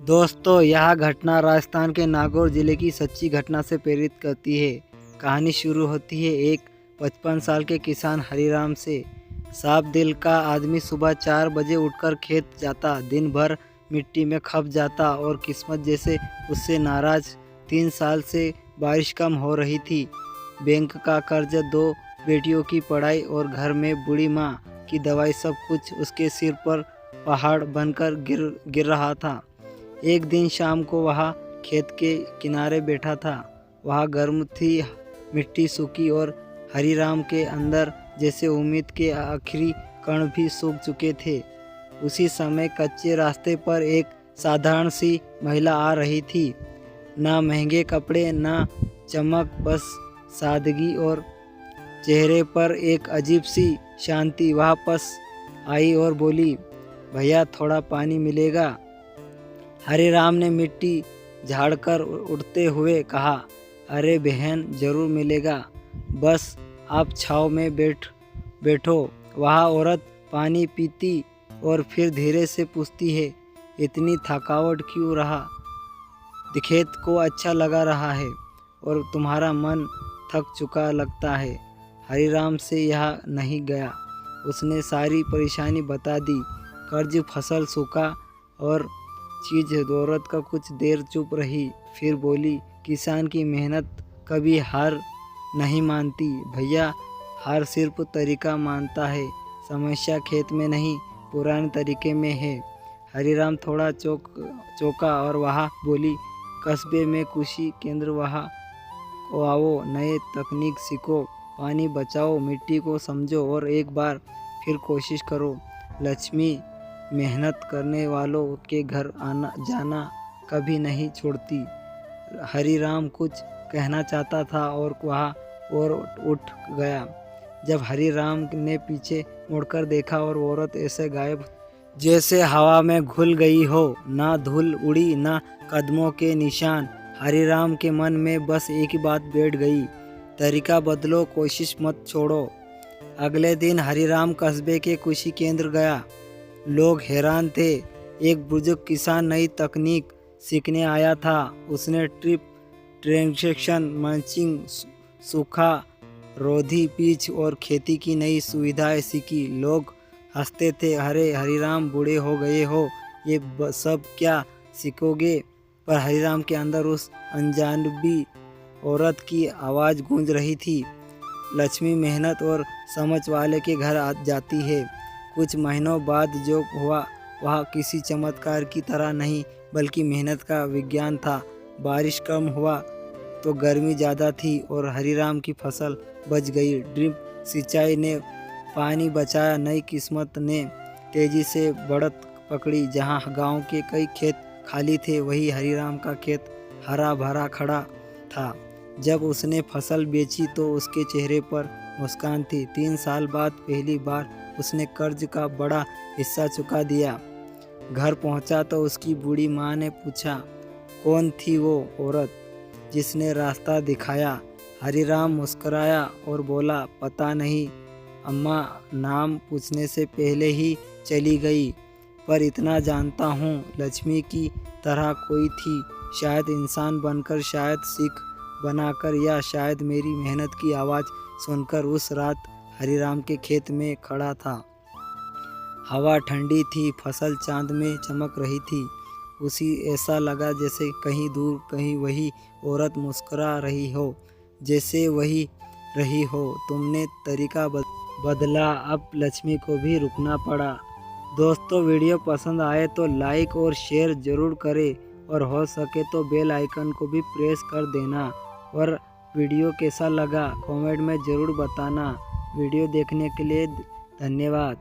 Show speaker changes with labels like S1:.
S1: दोस्तों, यह घटना राजस्थान के नागौर जिले की सच्ची घटना से प्रेरित करती है। कहानी शुरू होती है एक 55 साल के किसान हरिराम से। साफ दिल का आदमी सुबह 4 बजे उठकर खेत जाता, दिन भर मिट्टी में खप जाता और किस्मत जैसे उससे नाराज। 3 साल से बारिश कम हो रही थी, बैंक का कर्ज, 2 बेटियों की पढ़ाई और घर में बूढ़ी माँ की दवाई, सब कुछ उसके सिर पर पहाड़ बनकर गिर रहा था। एक दिन शाम को वह खेत के किनारे बैठा था। वह गर्म थी, मिट्टी सूखी और हरिराम के अंदर जैसे उम्मीद के आखिरी कण भी सूख चुके थे। उसी समय कच्चे रास्ते पर एक साधारण सी महिला आ रही थी। ना महंगे कपड़े, ना चमक, बस सादगी और चेहरे पर एक अजीब सी शांति। वह पास आई और बोली, भैया थोड़ा पानी मिलेगा? हरिराम ने मिट्टी झाड़कर उठते हुए कहा, अरे बहन, जरूर मिलेगा, बस आप छाँव में बैठो। वह औरत पानी पीती और फिर धीरे से पूछती है, इतनी थकावट क्यों रहा? खेत को अच्छा लगा रहा है और तुम्हारा मन थक चुका लगता है। हरिराम से यह नहीं गया। उसने सारी परेशानी बता दी, कर्ज, फसल, सूखा और चीज। औरत का कुछ देर चुप रही, फिर बोली, किसान की मेहनत कभी हार नहीं मानती भैया, हार सिर्फ तरीका मानता है। समस्या खेत में नहीं, पुराने तरीके में है। हरिराम थोड़ा चौंका और वहाँ बोली, कस्बे में कृषि केंद्र, वहाँ को आओ, नए तकनीक सीखो, पानी बचाओ, मिट्टी को समझो और एक बार फिर कोशिश करो। लक्ष्मी मेहनत करने वालों के घर आना जाना कभी नहीं छोड़ती। हरिराम कुछ कहना चाहता था और वह और उठ गया। जब हरिराम ने पीछे मुड़कर देखा और औरत ऐसे गायब जैसे हवा में घुल गई हो, ना धूल उड़ी, ना कदमों के निशान। हरिराम के मन में बस एक ही बात बैठ गई, तरीका बदलो, कोशिश मत छोड़ो। अगले दिन हरिराम कस्बे के कृषि केंद्र गया। लोग हैरान थे। एक बुजुर्ग किसान नई तकनीक सीखने आया था। उसने ट्रिप ट्रांजेक्शन, मल्चिंग, सूखा रोधी बीज और खेती की नई सुविधाएं सीखी। लोग हंसते थे, अरे हरिराम, बूढ़े हो गए हो, ये सब क्या सीखोगे? पर हरिराम के अंदर उस अनजानबी औरत की आवाज़ गूंज रही थी, लक्ष्मी मेहनत और समझ वाले के घर आ जाती है। कुछ महीनों बाद जो हुआ वह किसी चमत्कार की तरह नहीं, बल्कि मेहनत का विज्ञान था। बारिश कम हुआ तो गर्मी ज़्यादा थी और हरिराम की फसल बच गई। ड्रिप सिंचाई ने पानी बचाया, नई किस्मत ने तेजी से बढ़त पकड़ी। जहां गांव के कई खेत खाली थे, वही हरिराम का खेत हरा भरा खड़ा था। जब उसने फसल बेची तो उसके चेहरे पर मुस्कान थी। 3 साल बाद पहली बार उसने कर्ज का बड़ा हिस्सा चुका दिया। घर पहुंचा तो उसकी बूढ़ी माँ ने पूछा, कौन थी वो औरत जिसने रास्ता दिखाया? हरिराम मुस्कुराया और बोला, पता नहीं अम्मा, नाम पूछने से पहले ही चली गई, पर इतना जानता हूँ, लक्ष्मी की तरह कोई थी, शायद इंसान बनकर, शायद सीख बनाकर, या शायद मेरी मेहनत की आवाज़ सुनकर। उस रात हरिराम के खेत में खड़ा था। हवा ठंडी थी, फसल चांद में चमक रही थी। उसी ऐसा लगा जैसे कहीं दूर कहीं वही औरत मुस्कुरा रही हो, जैसे वही रही हो। तुमने तरीका बदला, अब लक्ष्मी को भी रुकना पड़ा। दोस्तों, वीडियो पसंद आए तो लाइक और शेयर ज़रूर करें और हो सके तो बेल आइकन को भी प्रेस कर देना। और वीडियो कैसा लगा कमेंट में ज़रूर बताना। वीडियो देखने के लिए धन्यवाद।